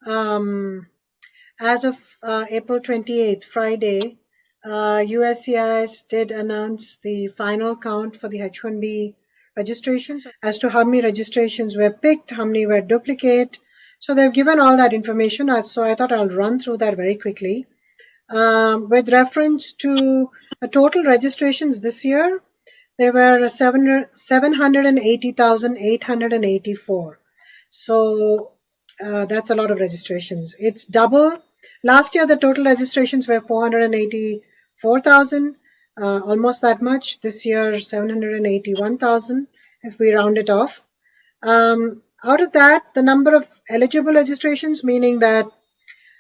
As of April 28th, Friday, USCIS did announce the final count for the H-1B registrations as to how many registrations were picked, how many were duplicate. So they've given all that information. So I thought I'll run through that very quickly. With reference to total registrations this year, there were 780,884. So that's a lot of registrations. It's double. Last year, the total registrations were 484,000, almost that much. This year, 781,000, if we round it off. Out of that, the number of eligible registrations, meaning that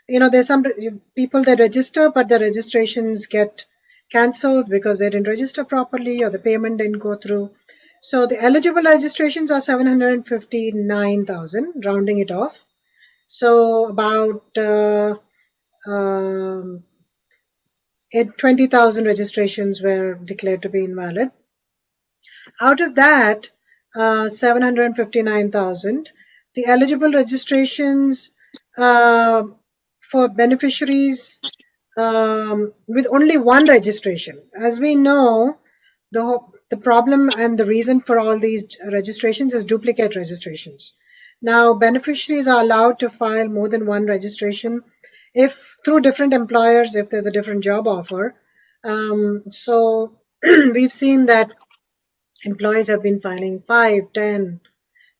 there's some people that register, but the registrations get cancelled because they didn't register properly or the payment didn't go through. So the eligible registrations are 759,000, rounding it off. So about 20,000 registrations were declared to be invalid. Out of that, 759,000, the eligible registrations for beneficiaries with only one registration. As we know, the problem and the reason for all these registrations is duplicate registrations. Now, beneficiaries are allowed to file more than one registration if through different employers, if there's a different job offer. So we've seen that employees have been filing 5, 10,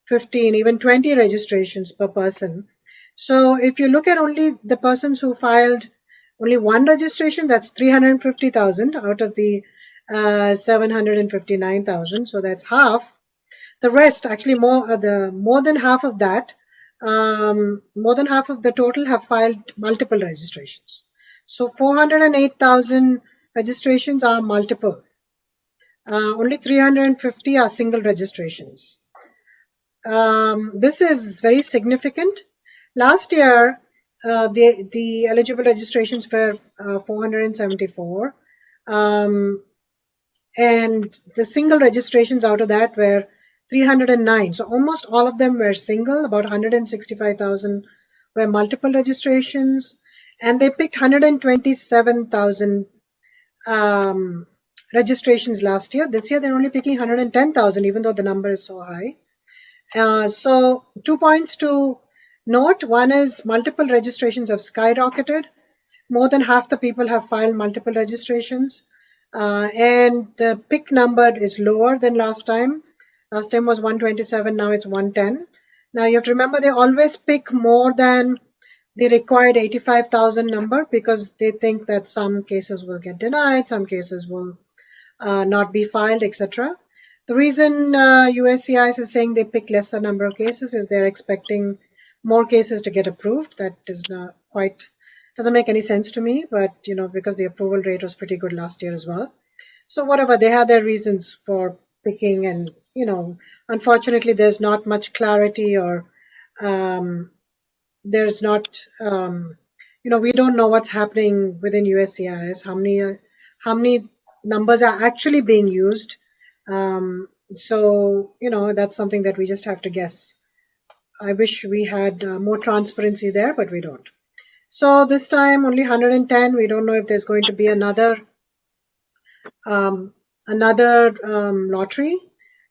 15, even 20 registrations per person. So if you look at only the persons who filed only one registration, that's 350,000 out of the 759,000. So that's half. The rest, actually more than half of that, more than half of the total have filed multiple registrations. So 408,000 registrations are multiple. Only 350 are single registrations. This is very significant. Last year, the eligible registrations were 474, and the single registrations out of that were 309. So almost all of them were single. About 165,000 were multiple registrations, and they picked 127,000 registrations last year. This year, they're only picking 110,000, even though the number is so high. So 2 points to note. One is multiple registrations have skyrocketed. More than half the people have filed multiple registrations. And the pick number is lower than last time. Last time was 127, now it's 110. Now you have to remember they always pick more than the required 85,000 number because they think that some cases will get denied, some cases will not be filed, etc. The reason USCIS is saying they pick lesser number of cases is they're expecting more cases to get approved. That is not quite, doesn't make any sense to me, but because the approval rate was pretty good last year as well. So whatever, they have their reasons for picking, and unfortunately there's not much clarity, or there's not we don't know what's happening within USCIS, how many numbers are actually being used. So that's something that we just have to guess. I wish we had more transparency there, but we don't. So this time only 110. We don't know if there's going to be another lottery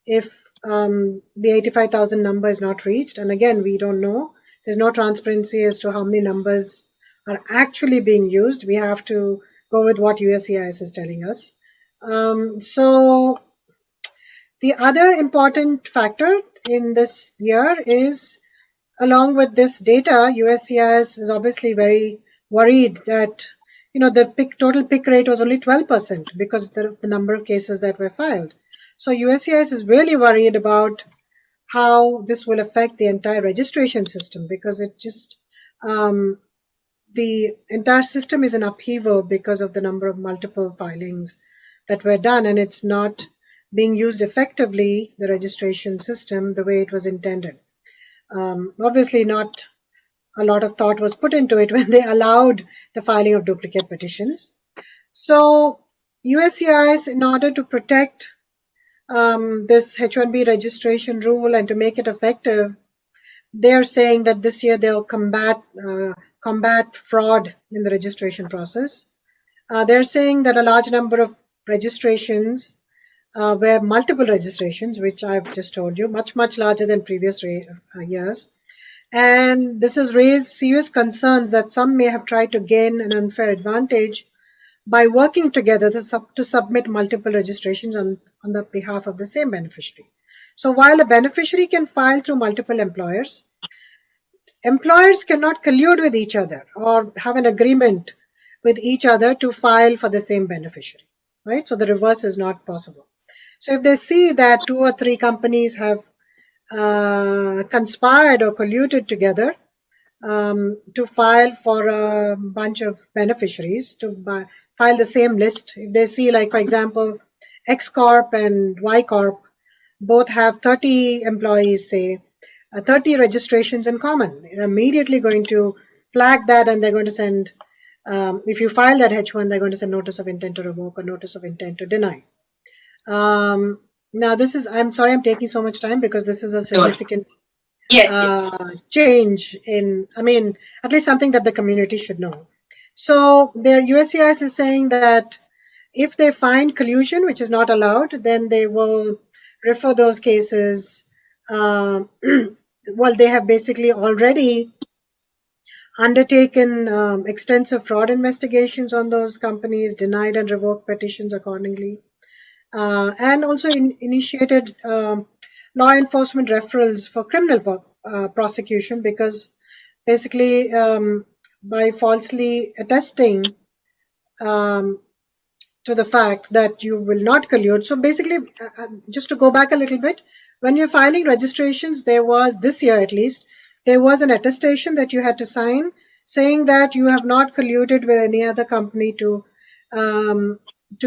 if the 85,000 number is not reached. And again, we don't know. There's no transparency as to how many numbers are actually being used. We have to go with what USCIS is telling us. So the other important factor in this year is, along with this data, USCIS is obviously very worried that the total pick rate was only 12% because of the number of cases that were filed. So USCIS is really worried about how this will affect the entire registration system, because it just the entire system is in upheaval because of the number of multiple filings that were done, and it's not being used effectively, the registration system, the way it was intended. Obviously not a lot of thought was put into it when they allowed the filing of duplicate petitions. So USCIS, in order to protect this H-1B registration rule and to make it effective, they're saying that this year they'll combat fraud in the registration process. They're saying that a large number of registrations were multiple registrations, which I've just told you, much larger than previous years. And this has raised serious concerns that some may have tried to gain an unfair advantage by working together to submit multiple registrations on the behalf of the same beneficiary. So while a beneficiary can file through multiple employers, employers cannot collude with each other or have an agreement with each other to file for the same beneficiary, right? So the reverse is not possible. So if they see that 2 or 3 companies have conspired or colluded together to file for a bunch of beneficiaries to file the same list, if they see, like, for example, X Corp and Y Corp both have 30 employees, say, 30 registrations in common, they're immediately going to flag that, and they're going to send, if you file that H1, they're going to send notice of intent to revoke or notice of intent to deny. Now, this is, I'm sorry I'm taking so much time because this is a significant change in, I mean, at least something that the community should know. So their USCIS is saying that if they find collusion, which is not allowed, then they will refer those cases. Well, they have basically already undertaken extensive fraud investigations on those companies, denied and revoked petitions accordingly, and also initiated law enforcement referrals for criminal prosecution, because basically by falsely attesting to the fact that you will not collude. So basically, just to go back a little bit, when you're filing registrations, there was, this year at least, there was an attestation that you had to sign saying that you have not colluded with any other company to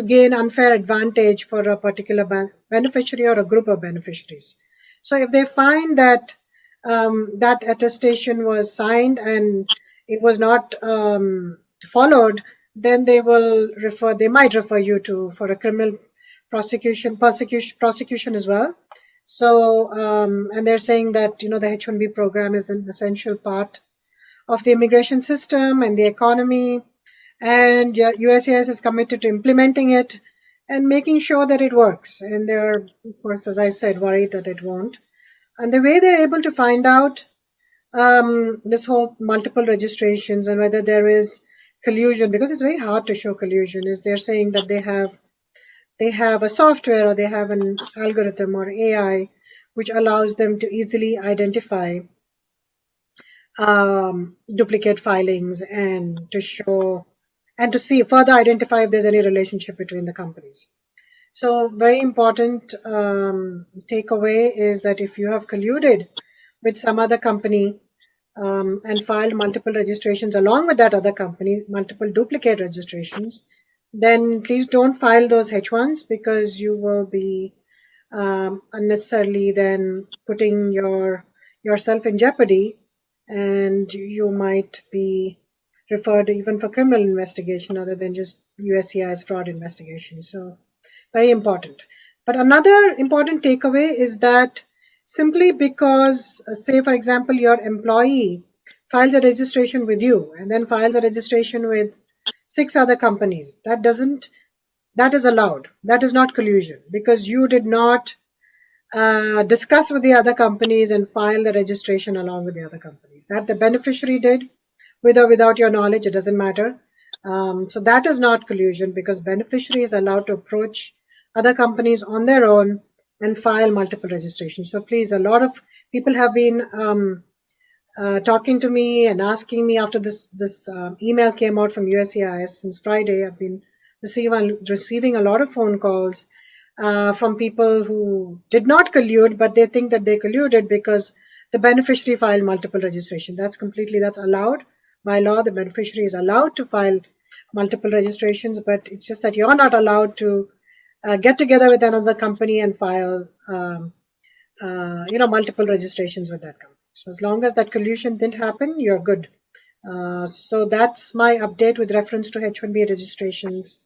gain unfair advantage for a particular beneficiary or a group of beneficiaries. So if they find that that attestation was signed and it was not followed, then they might refer you for a criminal prosecution as well. So and they're saying that the H-1B program is an essential part of the immigration system and the economy, and USCIS is committed to implementing it and making sure that it works. And they're, of course, as I said, worried that it won't. And the way they're able to find out this whole multiple registrations and whether there is collusion, because it's very hard to show collusion, is they're saying that they have a software or they have an algorithm or AI which allows them to easily identify duplicate filings and to show and to see further identify if there's any relationship between the companies. So very important takeaway is that if you have colluded with some other company and filed multiple registrations along with that other company, multiple duplicate registrations, then please don't file those H1s, because you will be unnecessarily then putting yourself in jeopardy, and you might be referred even for criminal investigation other than just USCIS fraud investigation. So very important. But another important takeaway is that simply because, say, for example, your employee files a registration with you and then files a registration with 6 other companies, that is allowed. That is not collusion, because you did not discuss with the other companies and file the registration along with the other companies. That the beneficiary did, with or without your knowledge, it doesn't matter. So that is not collusion, because beneficiary is allowed to approach other companies on their own and file multiple registrations. So please, a lot of people have been talking to me and asking me after this email came out from USCIS since Friday. I've been receiving a lot of phone calls from people who did not collude, but they think that they colluded because the beneficiary filed multiple registration. That's allowed by law. The beneficiary is allowed to file multiple registrations, but it's just that you're not allowed to get together with another company and file multiple registrations with that company. So as long as that collusion didn't happen, you're good. So that's my update with reference to H-1B registrations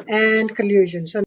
and collusion. So